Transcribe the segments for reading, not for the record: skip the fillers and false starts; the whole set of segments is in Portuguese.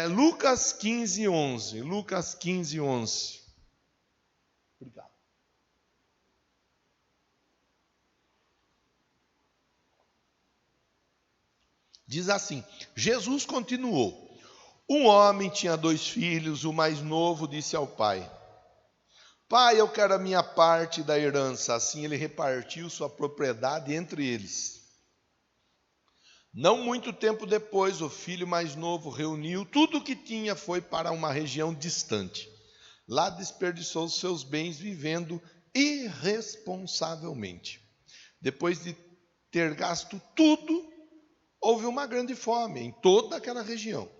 Lucas 15, 11. Lucas 15, 11. Obrigado. Diz assim: Jesus continuou. Um homem tinha 2 filhos, o mais novo disse ao pai: Pai, eu quero a minha parte da herança. Assim ele repartiu sua propriedade entre eles. Não muito tempo depois, o filho mais novo reuniu tudo o que tinha, foi para uma região distante. Lá desperdiçou seus bens vivendo irresponsavelmente. Depois de ter gasto tudo, houve uma grande fome em toda aquela região.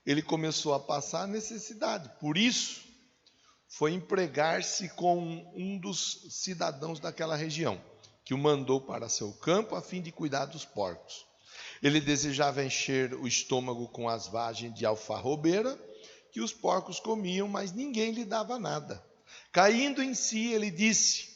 Ele começou a passar necessidade. Por isso, foi empregar-se com um dos cidadãos daquela região, que o mandou para seu campo a fim de cuidar dos porcos. Ele desejava encher o estômago com as vagens de alfarrobeira que os porcos comiam, mas ninguém lhe dava nada. Caindo em si, ele disse: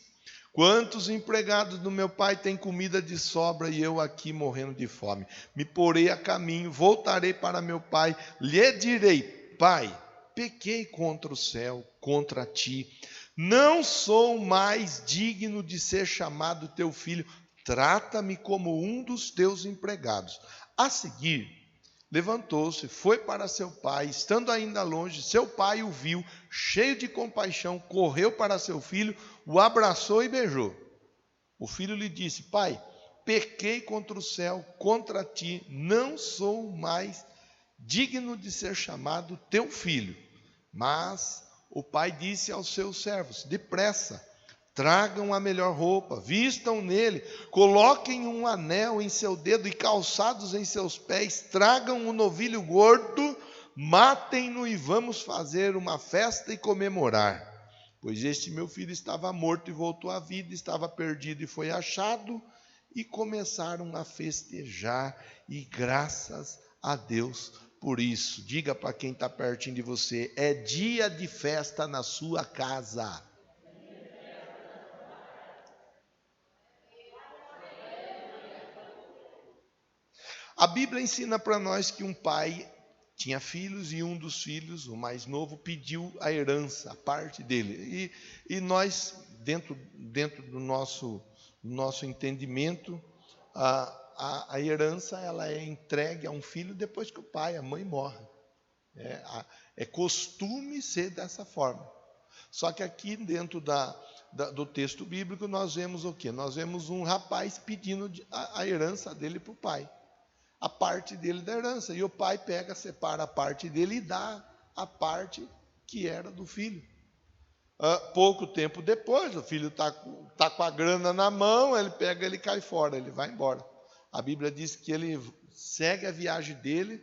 Quantos empregados do meu pai têm comida de sobra e eu aqui morrendo de fome? Me porei a caminho, voltarei para meu pai, lhe direi: Pai, pequei contra o céu, contra ti. Não sou mais digno de ser chamado teu filho. Trata-me como um dos teus empregados. A seguir, levantou-se, foi para seu pai. Estando ainda longe, seu pai o viu, cheio de compaixão, correu para seu filho, o abraçou e beijou. O filho lhe disse: Pai, pequei contra o céu, contra ti, não sou mais digno de ser chamado teu filho. Mas o pai disse aos seus servos: Depressa, tragam a melhor roupa, vistam nele, coloquem um anel em seu dedo e calçados em seus pés, tragam um novilho gordo, matem-no e vamos fazer uma festa e comemorar. Pois este meu filho estava morto e voltou à vida, estava perdido e foi achado, e começaram a festejar, e graças a Deus por isso. Diga para quem está pertinho de você: é dia de festa na sua casa. A Bíblia ensina para nós que um pai tinha filhos e um dos filhos, o mais novo, pediu a herança, a parte dele. E nós, dentro do nosso entendimento, a herança ela é entregue a um filho depois que o pai, a mãe morre. É costume ser dessa forma. Só que aqui dentro do texto bíblico nós vemos o quê? Nós vemos um rapaz pedindo a herança dele para o pai. A parte dele da herança. E o pai pega, separa a parte dele e dá a parte que era do filho. Pouco tempo depois, o filho está com a grana na mão, ele pega, ele cai fora, ele vai embora. A Bíblia diz que ele segue a viagem dele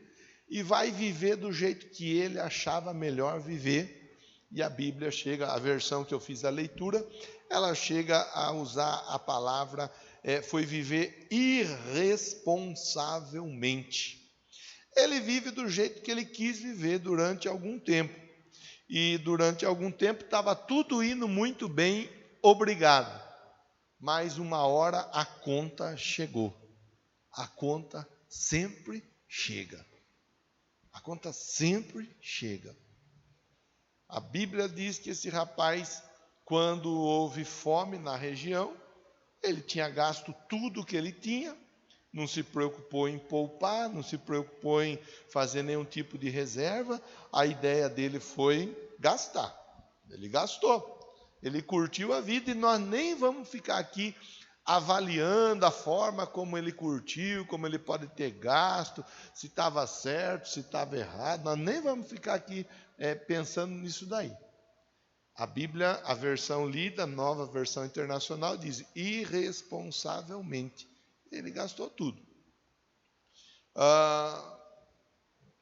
e vai viver do jeito que ele achava melhor viver. E a Bíblia chega, a versão que eu fiz a leitura, ela chega a usar a palavra, foi viver irresponsavelmente. Ele vive do jeito que ele quis viver durante algum tempo. E durante algum tempo estava tudo indo muito bem, obrigado. Mas uma hora a conta chegou. A conta sempre chega. A conta sempre chega. A Bíblia diz que esse rapaz, quando houve fome na região, ele tinha gasto tudo que ele tinha, não se preocupou em poupar, não se preocupou em fazer nenhum tipo de reserva. A ideia dele foi gastar. Ele gastou. Ele curtiu a vida e nós nem vamos ficar aqui avaliando a forma como ele curtiu, como ele pode ter gasto, se estava certo, se estava errado. Nós nem vamos ficar aqui pensando nisso daí. A Bíblia, a versão lida, nova versão internacional, diz irresponsavelmente. Ele gastou tudo.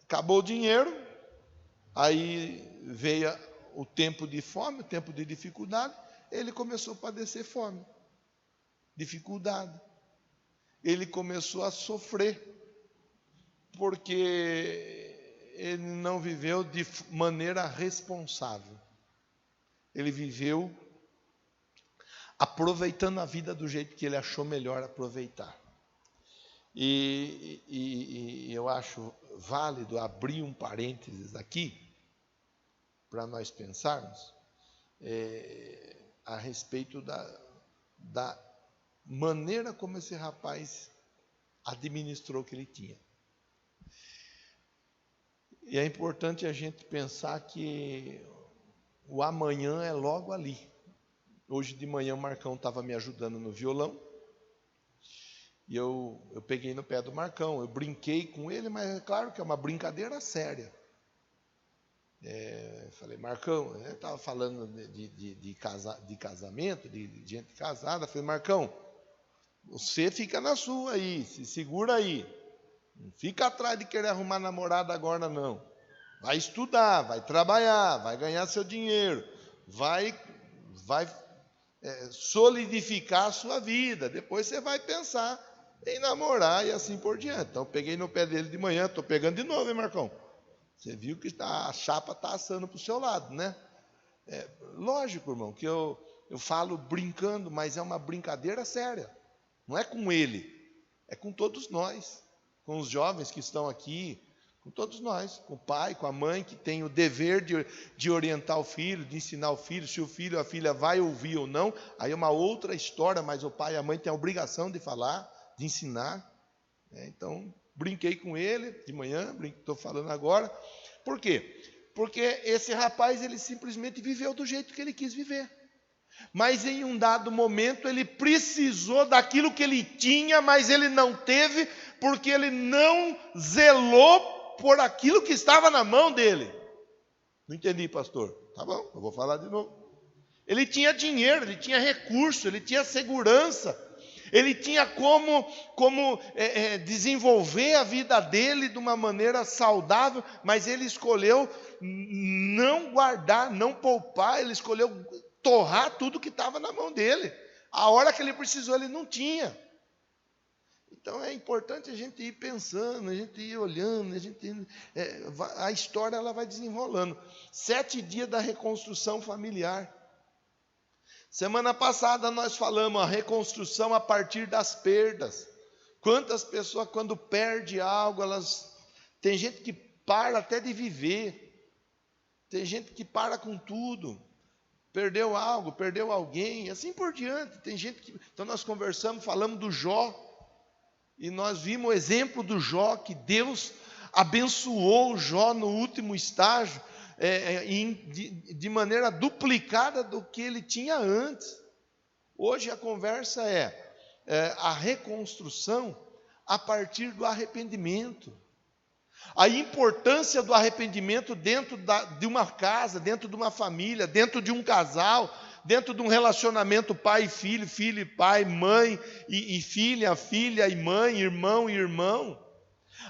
Acabou o dinheiro, aí veio o tempo de fome, o tempo de dificuldade, ele começou a padecer fome, dificuldade. Ele começou a sofrer, porque ele não viveu de maneira responsável. Ele viveu aproveitando a vida do jeito que ele achou melhor aproveitar. E eu acho válido abrir um parênteses aqui, para nós pensarmos, a respeito da maneira como esse rapaz administrou o que ele tinha. E é importante a gente pensar que o amanhã é logo ali. Hoje de manhã o Marcão estava me ajudando no violão, e eu peguei no pé do Marcão, eu brinquei com ele, mas é claro que é uma brincadeira séria. Falei, Marcão, eu estava falando de casamento, de gente casada. Falei, Marcão, você fica na sua aí, se segura aí. Não fica atrás de querer arrumar namorada agora, não. Vai estudar, vai trabalhar, vai ganhar seu dinheiro, vai solidificar a sua vida. Depois você vai pensar em namorar e assim por diante. Então, peguei no pé dele de manhã, estou pegando de novo, hein, Marcão? Você viu que a chapa está assando para o seu lado, né? Lógico, irmão, que eu falo brincando, mas é uma brincadeira séria. Não é com ele, é com todos nós, com os jovens que estão aqui, com todos nós, com o pai, com a mãe, que tem o dever de orientar o filho, de ensinar o filho. Se o filho ou a filha vai ouvir ou não, aí é uma outra história, mas o pai e a mãe têm a obrigação de falar, de ensinar. Então, brinquei com ele de manhã, estou falando agora. Por quê? Porque esse rapaz, ele simplesmente viveu do jeito que ele quis viver. Mas em um dado momento, ele precisou daquilo que ele tinha, mas ele não teve, porque ele não zelou por aquilo que estava na mão dele. Não entendi, pastor. Tá bom, eu vou falar de novo. Ele tinha dinheiro, ele tinha recurso, ele tinha segurança. Ele tinha como desenvolver a vida dele de uma maneira saudável, mas ele escolheu não guardar, não poupar, ele escolheu torrar tudo que estava na mão dele. A hora que ele precisou, ele não tinha. Então é importante a gente ir pensando, a gente ir olhando, a história ela vai desenrolando. 7 dias da reconstrução familiar. Semana passada nós falamos a reconstrução a partir das perdas. Quantas pessoas, quando perde algo, tem gente que para até de viver. Tem gente que para com tudo. Perdeu algo, perdeu alguém, assim por diante. Tem gente que... Então nós conversamos, falamos do Jó. E nós vimos o exemplo do Jó, que Deus abençoou o Jó no último estágio, de maneira duplicada do que ele tinha antes. Hoje a conversa é a reconstrução a partir do arrependimento. A importância do arrependimento dentro de uma casa, dentro de uma família, dentro de um casal, dentro de um relacionamento pai e filho, filho e pai, mãe e filha, filha e mãe, irmão e irmão.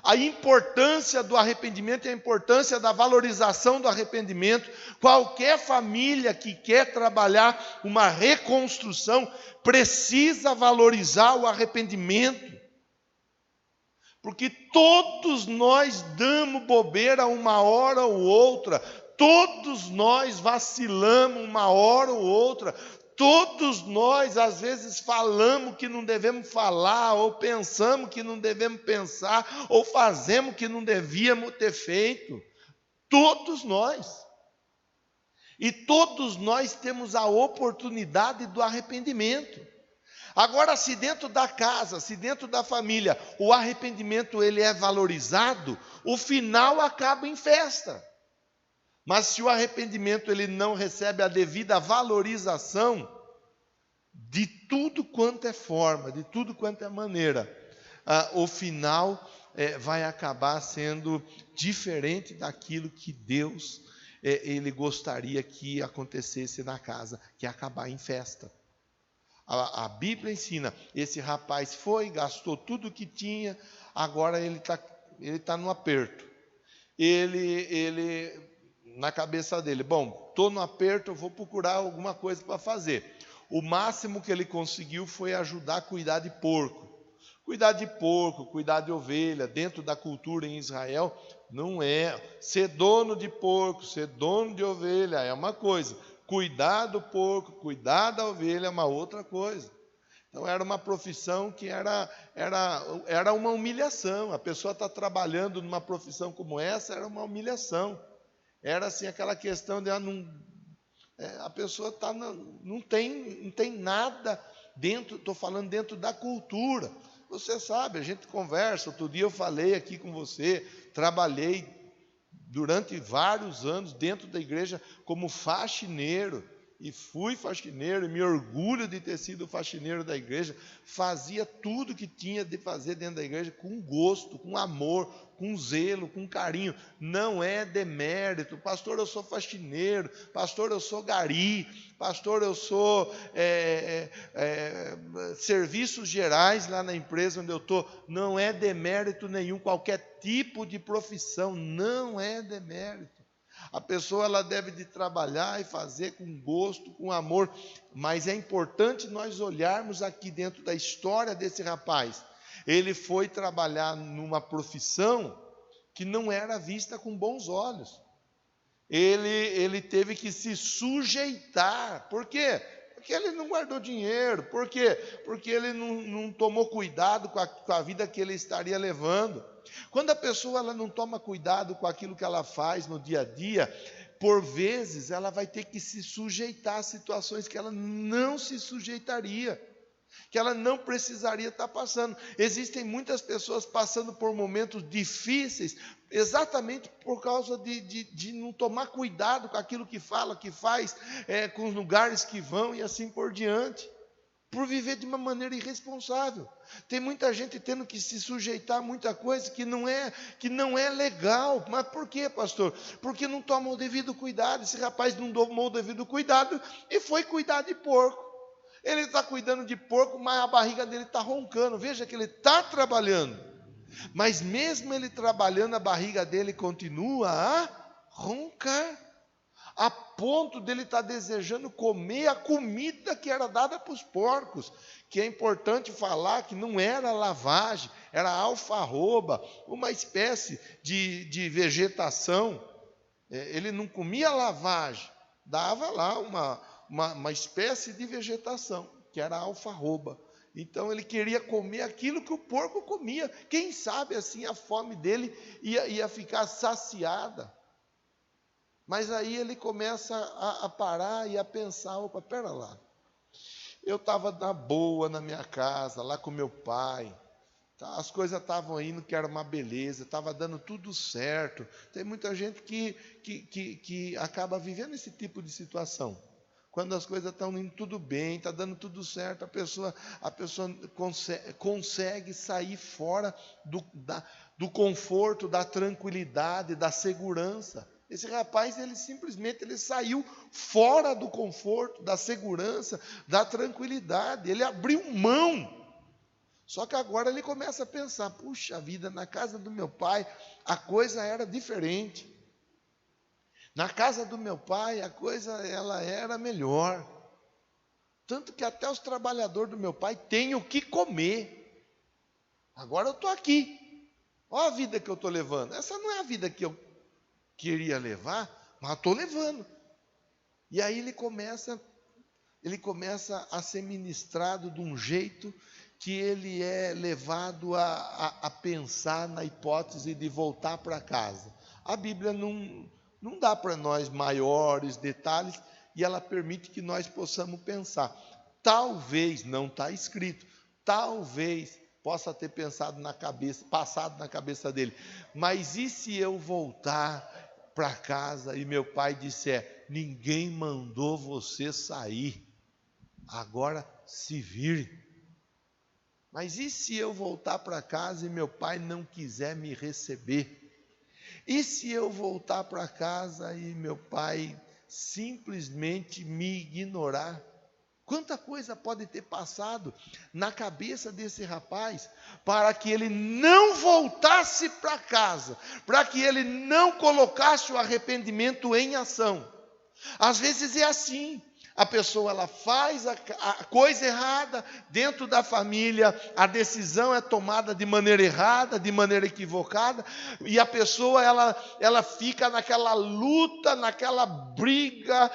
A importância do arrependimento e a importância da valorização do arrependimento. Qualquer família que quer trabalhar uma reconstrução precisa valorizar o arrependimento. Porque todos nós damos bobeira uma hora ou outra, todos nós vacilamos uma hora ou outra, todos nós às vezes falamos que não devemos falar, ou pensamos que não devemos pensar, ou fazemos que não devíamos ter feito. Todos nós. E todos nós temos a oportunidade do arrependimento. Agora, se dentro da casa, se dentro da família, o arrependimento ele é valorizado, o final acaba em festa. Mas se o arrependimento ele não recebe a devida valorização, de tudo quanto é forma, de tudo quanto é maneira, o final vai acabar sendo diferente daquilo que Deus ele gostaria que acontecesse na casa, que é acabar em festa. A Bíblia ensina, esse rapaz foi, gastou tudo o que tinha, agora ele tá no aperto. Ele na cabeça dele, bom, estou no aperto, eu vou procurar alguma coisa para fazer. O máximo que ele conseguiu foi ajudar a cuidar de porco. Cuidar de porco, cuidar de ovelha, dentro da cultura em Israel, não é. Ser dono de porco, ser dono de ovelha é uma coisa. Cuidar do porco, cuidar da ovelha é uma outra coisa. Então era uma profissão que era uma humilhação. A pessoa está trabalhando numa profissão como essa, era uma humilhação. Era assim aquela questão de a pessoa não tem nada dentro, estou falando dentro da cultura. Você sabe, a gente conversa. Outro dia eu falei aqui com você, trabalhei durante vários anos dentro da igreja como faxineiro. E fui faxineiro, e me orgulho de ter sido faxineiro da igreja. Fazia tudo que tinha de fazer dentro da igreja com gosto, com amor, com zelo, com carinho. Não é demérito. Pastor, eu sou faxineiro. Pastor, eu sou gari. Pastor, eu sou serviços gerais lá na empresa onde eu estou. Não é demérito nenhum. Qualquer tipo de profissão não é demérito. A pessoa ela deve de trabalhar e fazer com gosto, com amor, mas é importante nós olharmos aqui dentro da história desse rapaz. Ele foi trabalhar numa profissão que não era vista com bons olhos. Ele teve que se sujeitar. Por quê? Porque ele não guardou dinheiro. Por quê? Porque ele não tomou cuidado com a vida que ele estaria levando. Quando a pessoa ela não toma cuidado com aquilo que ela faz no dia a dia, por vezes ela vai ter que se sujeitar a situações que ela não se sujeitaria, que ela não precisaria estar passando. Existem muitas pessoas passando por momentos difíceis, exatamente por causa de não tomar cuidado com aquilo que fala, que faz, com os lugares que vão e assim por diante. Por viver de uma maneira irresponsável. Tem muita gente tendo que se sujeitar a muita coisa que não é legal. Mas por quê, pastor? Porque não toma o devido cuidado. Esse rapaz não tomou o devido cuidado e foi cuidar de porco. Ele está cuidando de porco, mas a barriga dele está roncando. Veja que ele está trabalhando. Mas mesmo ele trabalhando, a barriga dele continua a roncar. A ponto dele estar desejando comer a comida que era dada para os porcos, que é importante falar que não era lavagem, era alfarroba, uma espécie de vegetação. Ele não comia lavagem, dava lá uma espécie de vegetação, que era alfarroba. Então ele queria comer aquilo que o porco comia. Quem sabe assim a fome dele ia ficar saciada. Mas aí ele começa a parar e a pensar, opa, pera lá, eu estava na boa na minha casa, lá com meu pai, tá? As coisas estavam indo que era uma beleza, estava dando tudo certo. Tem muita gente que acaba vivendo esse tipo de situação. Quando as coisas estão indo tudo bem, está dando tudo certo, a pessoa consegue sair fora do conforto, da tranquilidade, da segurança. Esse rapaz, ele simplesmente saiu fora do conforto, da segurança, da tranquilidade. Ele abriu mão. Só que agora ele começa a pensar, puxa vida, na casa do meu pai a coisa era diferente. Na casa do meu pai a coisa ela era melhor. Tanto que até os trabalhadores do meu pai têm o que comer. Agora eu estou aqui. Olha a vida que eu estou levando. Essa não é a vida que eu queria levar, mas estou levando. E aí ele começa a ser ministrado de um jeito que ele é levado a pensar na hipótese de voltar para casa. A Bíblia não dá para nós maiores detalhes e ela permite que nós possamos pensar. Talvez, não está escrito, talvez possa ter passado na cabeça dele, mas e se eu voltar para casa e meu pai disser, ninguém mandou você sair, agora se vire. Mas e se eu voltar para casa e meu pai não quiser me receber? E se eu voltar para casa e meu pai simplesmente me ignorar? Quanta coisa pode ter passado na cabeça desse rapaz para que ele não voltasse para casa, para que ele não colocasse o arrependimento em ação. Às vezes é assim. A pessoa ela faz a coisa errada dentro da família, a decisão é tomada de maneira errada, de maneira equivocada, e a pessoa ela fica naquela luta, naquela briga,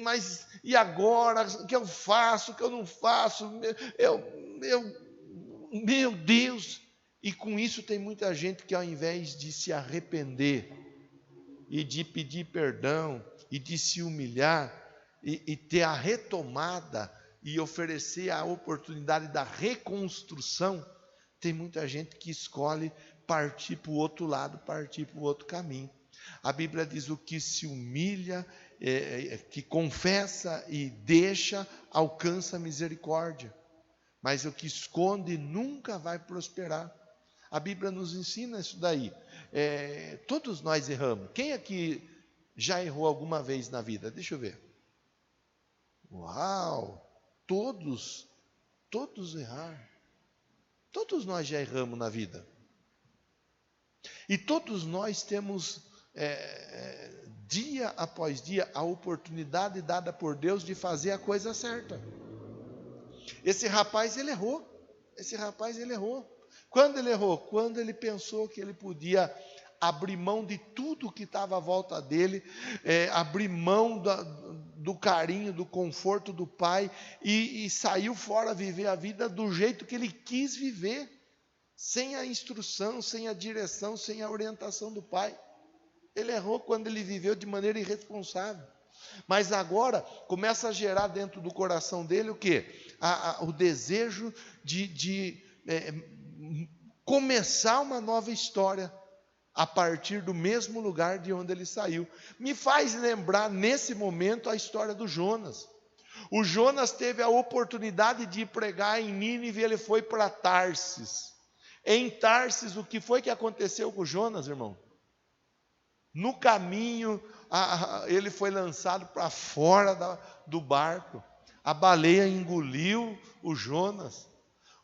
mas E agora, o que eu faço, o que eu não faço? Meu Deus! E com isso tem muita gente que, ao invés de se arrepender e de pedir perdão e de se humilhar e ter a retomada e oferecer a oportunidade da reconstrução, tem muita gente que escolhe partir para o outro lado, partir para o outro caminho. A Bíblia diz: o que se humilha, que confessa e deixa, alcança misericórdia. Mas o que esconde nunca vai prosperar. A Bíblia nos ensina isso daí. Todos nós erramos. Quem aqui já errou alguma vez na vida? Deixa eu ver. Uau! Todos erraram. Todos nós já erramos na vida. E todos nós temos, dia após dia, a oportunidade dada por Deus de fazer a coisa certa. Esse rapaz, ele errou. Quando ele errou? Quando ele pensou que ele podia abrir mão de tudo que estava à volta dele, abrir mão do carinho, do conforto do pai, e saiu fora viver a vida do jeito que ele quis viver, sem a instrução, sem a direção, sem a orientação do pai. Ele errou quando ele viveu de maneira irresponsável. Mas agora começa a gerar dentro do coração dele o quê? O desejo de começar uma nova história a partir do mesmo lugar de onde ele saiu. Me faz lembrar nesse momento a história do Jonas. O Jonas teve a oportunidade de pregar em Nínive e ele foi para Tarsis. Em Tarsis, o que foi que aconteceu com o Jonas, irmão? No caminho, ele foi lançado para fora do barco. A baleia engoliu o Jonas.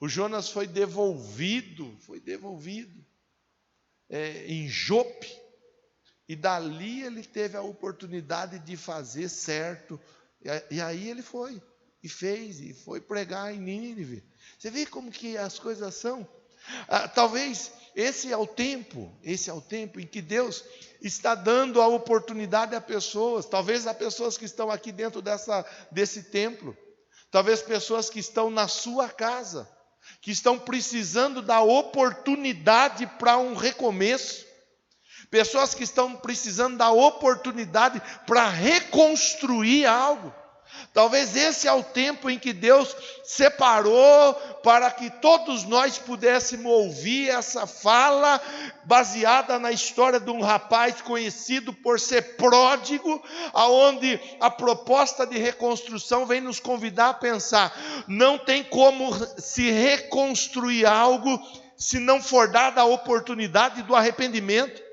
O Jonas foi devolvido em Jope. E dali ele teve a oportunidade de fazer certo. E aí ele foi, e fez, e foi pregar em Nínive. Você vê como que as coisas são? Talvez esse é o tempo em que Deus está dando a oportunidade a pessoas, talvez a pessoas que estão aqui dentro desse templo, talvez pessoas que estão na sua casa, que estão precisando da oportunidade para um recomeço, pessoas que estão precisando da oportunidade para reconstruir algo. Talvez esse é o tempo em que Deus separou para que todos nós pudéssemos ouvir essa fala baseada na história de um rapaz conhecido por ser pródigo, aonde a proposta de reconstrução vem nos convidar a pensar: não tem como se reconstruir algo se não for dada a oportunidade do arrependimento.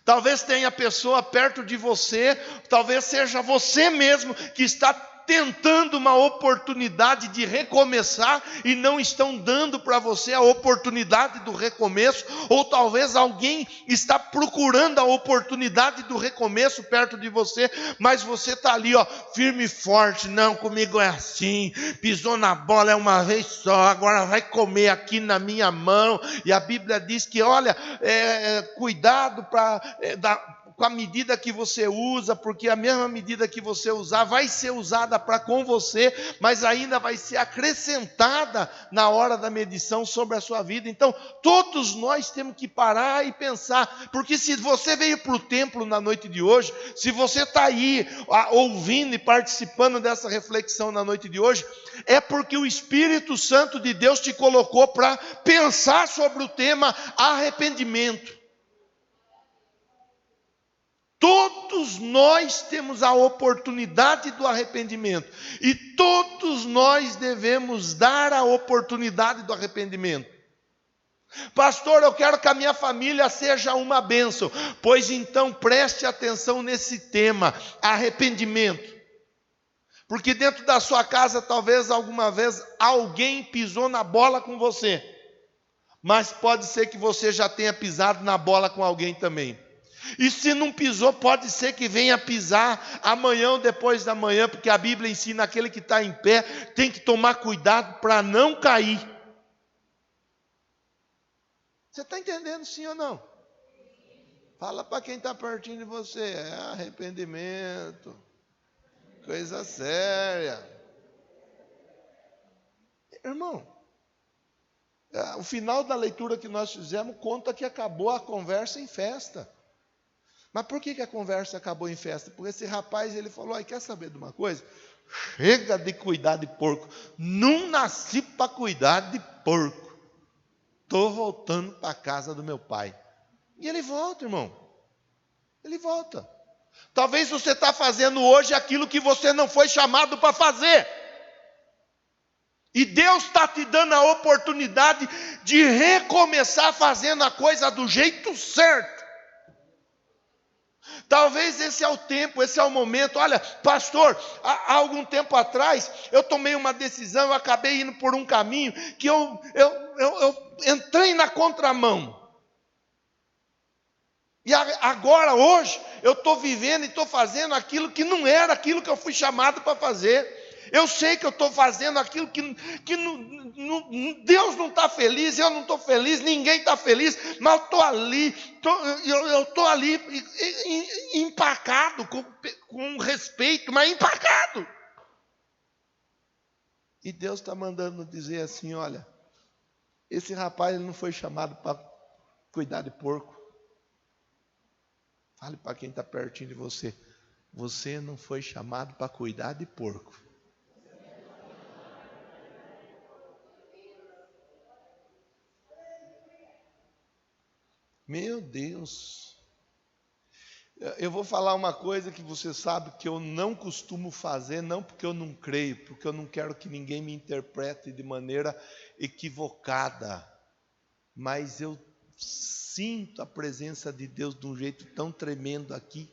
Talvez tenha pessoa perto de você, talvez seja você mesmo que está tentando uma oportunidade de recomeçar e não estão dando para você a oportunidade do recomeço, ou talvez alguém está procurando a oportunidade do recomeço perto de você, mas você está ali, firme e forte. Não, comigo é assim, pisou na bola, é uma vez só, agora vai comer aqui na minha mão. E a Bíblia diz que, olha, cuidado com a medida que você usa, porque a mesma medida que você usar vai ser usada para com você, mas ainda vai ser acrescentada na hora da medição sobre a sua vida. Então, todos nós temos que parar e pensar, porque se você veio para o templo na noite de hoje, se você está aí ouvindo e participando dessa reflexão na noite de hoje, é porque o Espírito Santo de Deus te colocou para pensar sobre o tema arrependimento. Todos nós temos a oportunidade do arrependimento, e todos nós devemos dar a oportunidade do arrependimento. Pastor, eu quero que a minha família seja uma bênção. Pois então preste atenção nesse tema, arrependimento. Porque dentro da sua casa talvez alguma vez alguém pisou na bola com você, mas pode ser que você já tenha pisado na bola com alguém também. E se não pisou, pode ser que venha pisar amanhã ou depois da manhã, porque a Bíblia ensina: aquele que está em pé tem que tomar cuidado para não cair. Você está entendendo, sim ou não? Fala para quem está pertinho de você: é arrependimento. coisa séria. Irmão, o final da leitura que nós fizemos conta que acabou a conversa em festa. Mas por que a conversa acabou em festa? Porque esse rapaz, ele falou, quer saber de uma coisa? Chega de cuidar de porco. Não nasci para cuidar de porco. Estou voltando para a casa do meu pai. E ele volta, irmão. Ele volta. Talvez você está fazendo hoje aquilo que você não foi chamado para fazer. E Deus está te dando a oportunidade de recomeçar fazendo a coisa do jeito certo. Talvez esse é o tempo, esse é o momento. Olha, pastor, há algum tempo atrás, eu tomei uma decisão, eu acabei indo por um caminho que eu entrei na contramão. E agora, hoje, eu estou vivendo e estou fazendo aquilo que não era aquilo que eu fui chamado para fazer. Eu sei que eu estou fazendo aquilo que Deus não está feliz, eu não estou feliz, ninguém está feliz, mas eu estou ali empacado, com respeito, mas empacado. E Deus está mandando dizer assim, olha, esse rapaz ele não foi chamado para cuidar de porco. Fale para quem está pertinho de você, você não foi chamado para cuidar de porco. Meu Deus, eu vou falar uma coisa que você sabe que eu não costumo fazer, não porque eu não creio, porque eu não quero que ninguém me interprete de maneira equivocada, mas eu sinto a presença de Deus de um jeito tão tremendo aqui.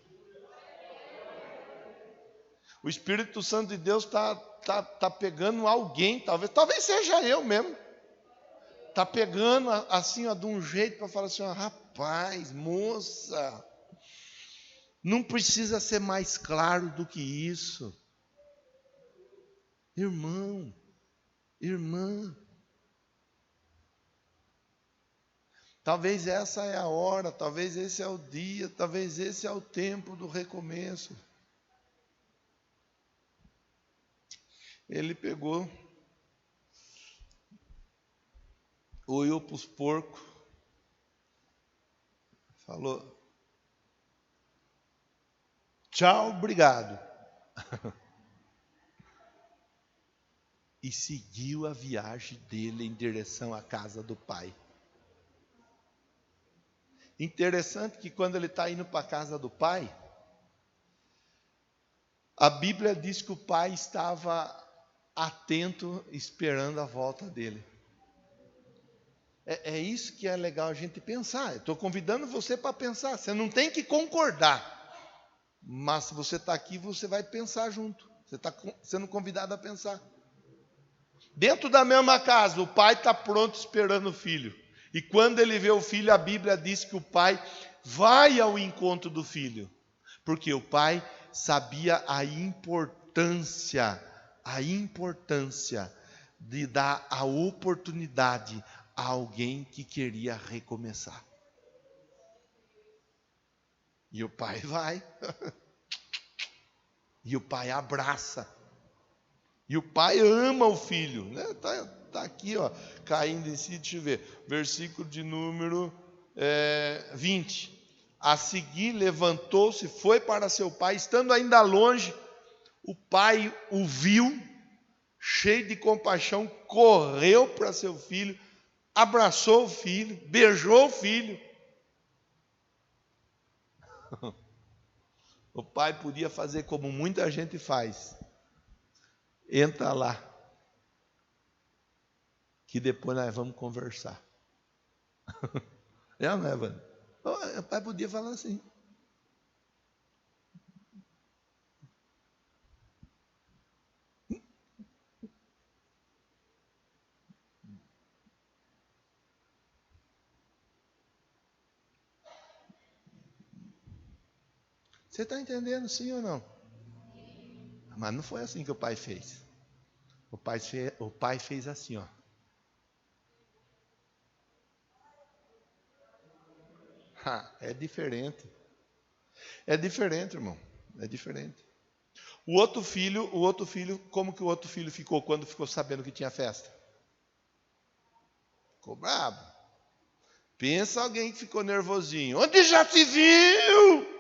O Espírito Santo de Deus está pegando alguém, talvez seja eu mesmo. Está pegando assim, de um jeito para falar assim, rapaz, moça, não precisa ser mais claro do que isso. Irmão, irmã, talvez essa é a hora, talvez esse é o dia, talvez esse é o tempo do recomeço. Ele pegou, olhou para os porcos, falou, tchau, obrigado. E seguiu a viagem dele em direção à casa do pai. Interessante que quando ele está indo para a casa do pai, a Bíblia diz que o pai estava atento, esperando a volta dele. É isso que é legal a gente pensar. Eu estou convidando você para pensar. Você não tem que concordar. Mas se você está aqui, você vai pensar junto. Você está sendo convidado a pensar. Dentro da mesma casa, o pai está pronto esperando o filho. E quando ele vê o filho, a Bíblia diz que o pai vai ao encontro do filho. Porque o pai sabia a importância de dar a oportunidade a alguém que queria recomeçar. E o pai vai. E o pai abraça. E o pai ama o filho. Tá aqui, caindo em si, deixa eu ver. Versículo de número 20. A seguir levantou-se, foi para seu pai. Estando ainda longe, o pai o viu, cheio de compaixão, correu para seu filho, abraçou o filho, beijou o filho. O pai podia fazer como muita gente faz. Entra lá, que depois nós vamos conversar. Não é, Vânia? O pai podia falar assim. Você está entendendo, sim ou não? Mas não foi assim que o pai fez. O pai fez assim, É diferente. É diferente, irmão. É diferente. O outro filho, como que o outro filho ficou quando ficou sabendo que tinha festa? Ficou bravo. Pensa alguém que ficou nervosinho. Onde já se viu?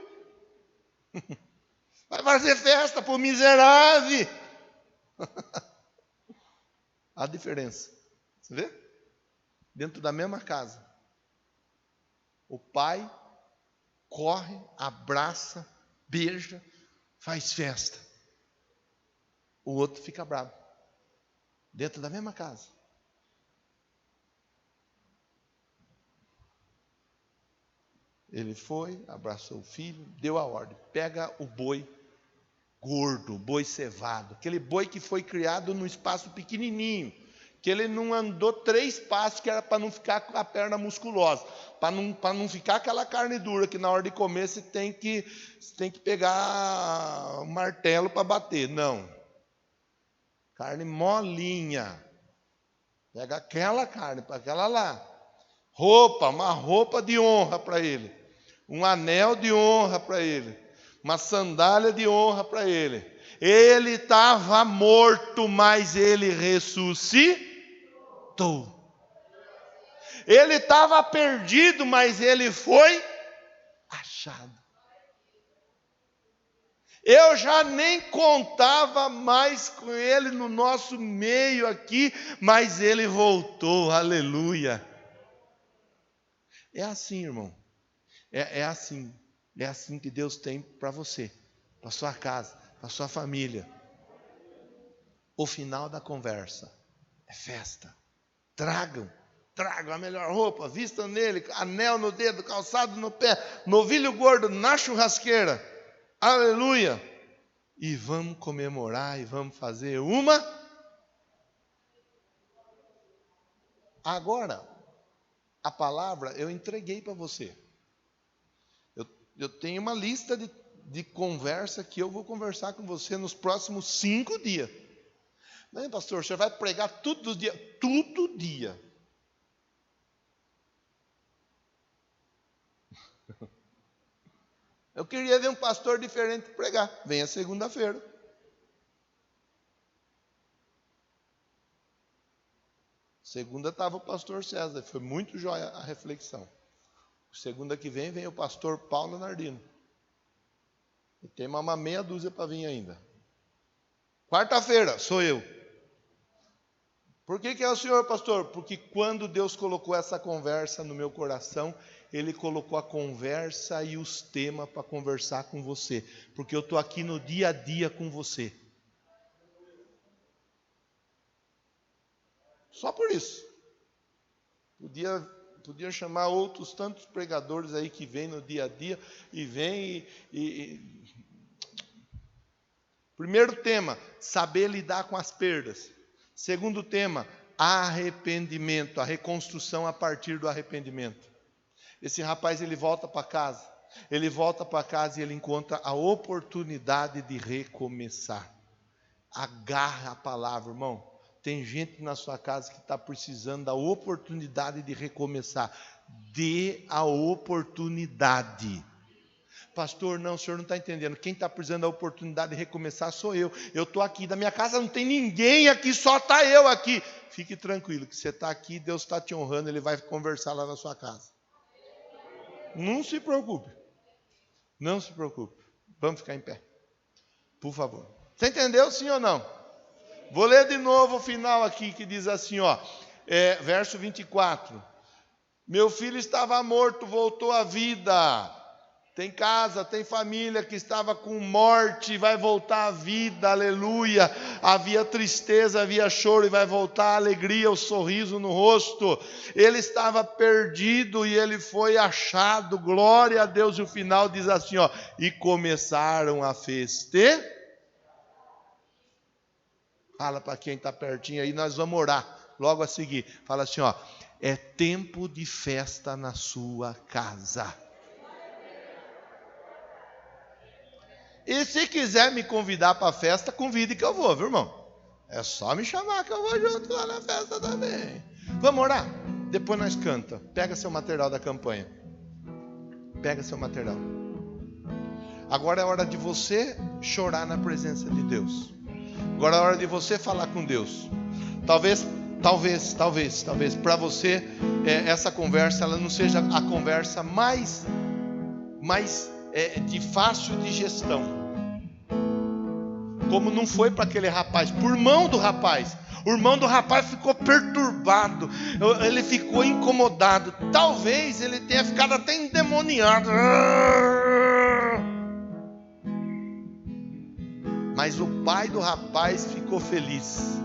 Vai fazer festa pro miserável. A diferença. Você vê? Dentro da mesma casa. O pai corre, abraça, beija, faz festa. O outro fica bravo. Dentro da mesma casa. Ele foi, abraçou o filho, deu a ordem. Pega o boi gordo, boi cevado. Aquele boi que foi criado num espaço pequenininho. Que ele não andou 3 passos, que era para não ficar com a perna musculosa. Para não ficar aquela carne dura, que na hora de comer você tem que pegar um martelo para bater. Não. Carne molinha. Pega aquela carne, para aquela lá. Uma roupa de honra para ele. Um anel de honra para ele. Uma sandália de honra para ele. Ele estava morto, mas ele ressuscitou. Ele estava perdido, mas ele foi achado. Eu já nem contava mais com ele no nosso meio aqui, mas ele voltou, aleluia. É assim, irmão. É assim que Deus tem para você, para sua casa, para sua família. O final da conversa é festa. Tragam a melhor roupa, vistam nele, anel no dedo, calçado no pé, novilho gordo na churrasqueira. Aleluia! E vamos comemorar e vamos fazer uma. Agora, a palavra eu entreguei para você. Eu tenho uma lista de conversa que eu vou conversar com você nos próximos 5 dias. Não, pastor, você vai pregar todo dia? Todo dia. Eu queria ver um pastor diferente pregar. Venha segunda-feira. Segunda estava o pastor César. Foi muito jóia a reflexão. Segunda que vem o pastor Paulo Nardino. E tem uma meia dúzia para vir ainda. Quarta-feira sou eu. Por que é o senhor, pastor? Porque quando Deus colocou essa conversa no meu coração, Ele colocou a conversa e os temas para conversar com você. Porque eu estou aqui no dia a dia com você. Só por isso. Podia chamar outros tantos pregadores aí que vêm no dia a dia e vêm Primeiro tema, saber lidar com as perdas. Segundo tema, arrependimento, a reconstrução a partir do arrependimento. Esse rapaz, ele volta para casa. Ele volta para casa e ele encontra a oportunidade de recomeçar. Agarra a palavra, irmão. Tem gente na sua casa que está precisando da oportunidade de recomeçar. Dê a oportunidade. Pastor, não, o senhor não está entendendo. Quem está precisando da oportunidade de recomeçar sou eu. Eu estou aqui, da minha casa não tem ninguém aqui, só está eu aqui. Fique tranquilo, que você está aqui, Deus está te honrando, Ele vai conversar lá na sua casa. Não se preocupe. Não se preocupe. Vamos ficar em pé. Por favor. Você entendeu, sim ou não? Vou ler de novo o final aqui, que diz assim, verso 24. Meu filho estava morto, voltou à vida. Tem casa, tem família que estava com morte, vai voltar à vida, aleluia. Havia tristeza, havia choro e vai voltar a alegria, o sorriso no rosto. Ele estava perdido e ele foi achado, glória a Deus. E o final diz assim, e começaram a festejar. Fala para quem está pertinho aí, nós vamos orar logo a seguir. Fala assim, é tempo de festa na sua casa. E se quiser me convidar para a festa, convide que eu vou, viu, irmão? É só me chamar que eu vou junto lá na festa também. Vamos orar? Depois nós canta. Pega seu material da campanha. Pega seu material. Agora é hora de você chorar na presença de Deus. Agora é a hora de você falar com Deus. Talvez para você essa conversa ela não seja a conversa mais de fácil digestão, como não foi para aquele rapaz, por mão do rapaz. O irmão do rapaz ficou perturbado, ele ficou incomodado, talvez ele tenha ficado até endemoniado. Mas o pai do rapaz ficou feliz.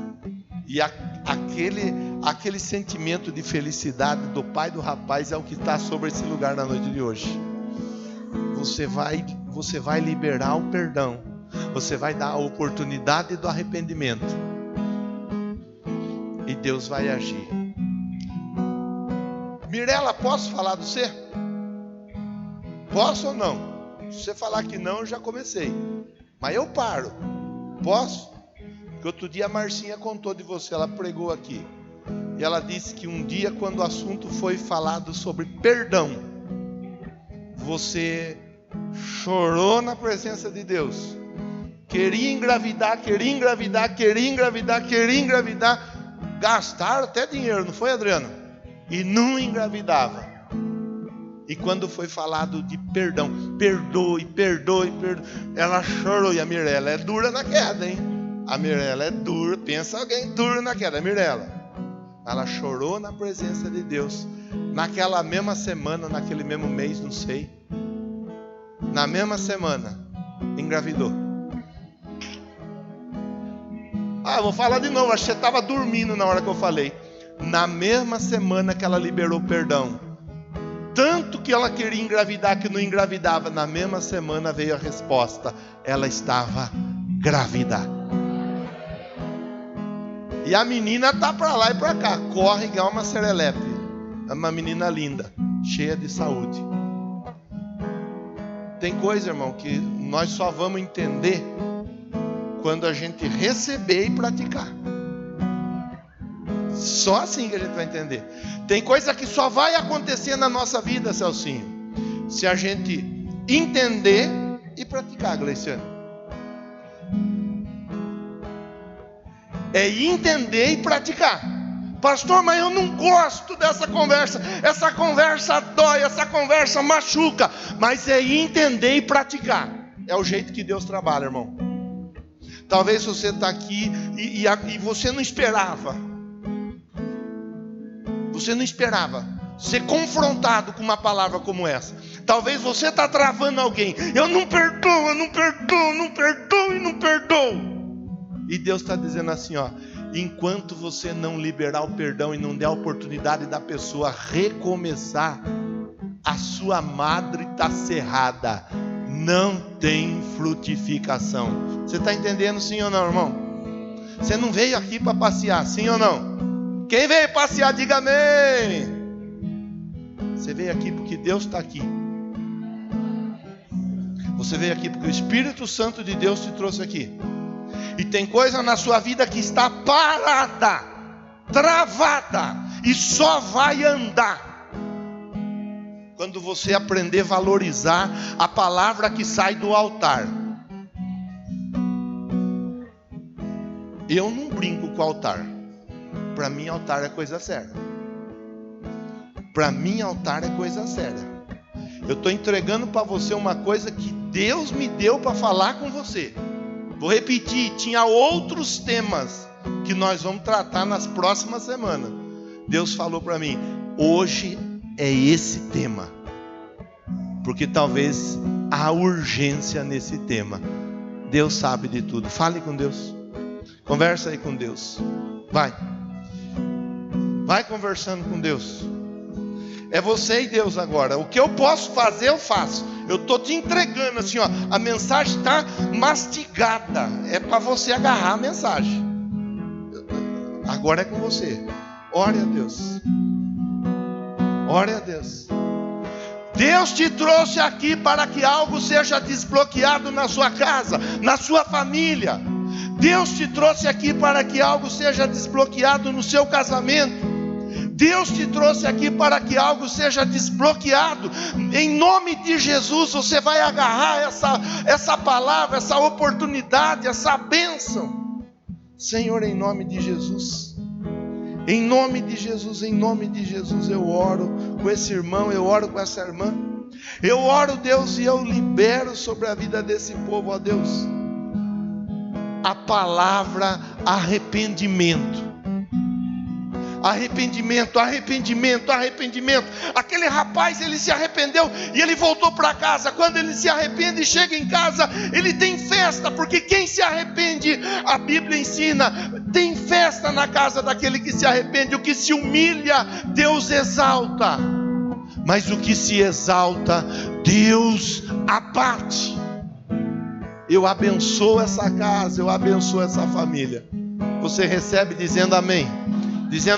E aquele sentimento de felicidade do pai do rapaz é o que está sobre esse lugar na noite de hoje. Você vai liberar o perdão. Você vai dar a oportunidade do arrependimento. E Deus vai agir. Mirela, posso falar do você? Posso ou não? Se você falar que não, eu já comecei. Mas eu paro. Posso? Porque outro dia a Marcinha contou de você. Ela pregou aqui. E ela disse que um dia, quando o assunto foi falado sobre perdão, você chorou na presença de Deus. Queria engravidar. Gastaram até dinheiro, não foi, Adriana? E não engravidava. E quando foi falado de perdão, perdoe, ela chorou. E a Mirela é dura na queda, hein? A Mirela é dura, pensa alguém duro na queda, a Mirela. Ela chorou na presença de Deus. Naquela mesma semana, naquele mesmo mês, não sei. Na mesma semana, engravidou. Vou falar de novo, acho que você estava dormindo na hora que eu falei. Na mesma semana que ela liberou perdão, tanto que ela queria engravidar que não engravidava, na mesma semana veio a resposta. Ela estava grávida. E a menina tá para lá e para cá, corre igual uma serelepe. É uma menina linda, cheia de saúde. Tem coisa, irmão, que nós só vamos entender quando a gente receber e praticar. Só assim que a gente vai entender. Tem coisa que só vai acontecer na nossa vida, Celcinho, se a gente entender e praticar, Gleiciano. É entender e praticar. Pastor, mas eu não gosto dessa conversa. Essa conversa dói, essa conversa machuca. Mas é entender e praticar. É o jeito que Deus trabalha, irmão. Talvez você está aqui e você não esperava. Você não esperava ser confrontado com uma palavra como essa. Talvez você está travando alguém. Eu não perdoo. E Deus está dizendo assim, ó. Enquanto você não liberar o perdão e não der a oportunidade da pessoa recomeçar, a sua madre está cerrada. Não tem frutificação. Você está entendendo, sim ou não, irmão? Você não veio aqui para passear, sim ou não? Quem veio passear, diga amém. Você veio aqui porque Deus está aqui. Você veio aqui porque o Espírito Santo de Deus te trouxe aqui. E tem coisa na sua vida que está parada, travada, e só vai andar quando você aprender a valorizar a palavra que sai do altar. Eu não brinco com o altar. Para mim, altar é coisa séria. Para mim, altar é coisa séria. Eu estou entregando para você uma coisa que Deus me deu para falar com você. Vou repetir, tinha outros temas que nós vamos tratar nas próximas semanas. Deus falou para mim, hoje é esse tema. Porque talvez há urgência nesse tema. Deus sabe de tudo. Fale com Deus. Conversa aí com Deus. Vai conversando com Deus. É você e Deus agora. O que eu posso fazer, eu faço. Eu estou te entregando assim, ó. A mensagem está mastigada. É para você agarrar a mensagem. Agora é com você. Ore a Deus. Ore a Deus. Deus te trouxe aqui para que algo seja desbloqueado na sua casa, na sua família. Deus te trouxe aqui para que algo seja desbloqueado no seu casamento. Deus te trouxe aqui para que algo seja desbloqueado. Em nome de Jesus, você vai agarrar essa palavra, essa oportunidade, essa bênção. Senhor, em nome de Jesus, em nome de Jesus, em nome de Jesus, eu oro com esse irmão, eu oro com essa irmã. Eu oro, Deus, e eu libero sobre a vida desse povo, ó Deus, a palavra arrependimento. Arrependimento, arrependimento, arrependimento. Aquele rapaz, ele se arrependeu e ele voltou para casa. Quando ele se arrepende e chega em casa, ele tem festa, porque quem se arrepende, a Bíblia ensina, tem festa na casa daquele que se arrepende. O que se humilha, Deus exalta, mas o que se exalta, Deus abate. Eu abençoo essa casa, eu abençoo essa família. Você recebe dizendo amém, dizendo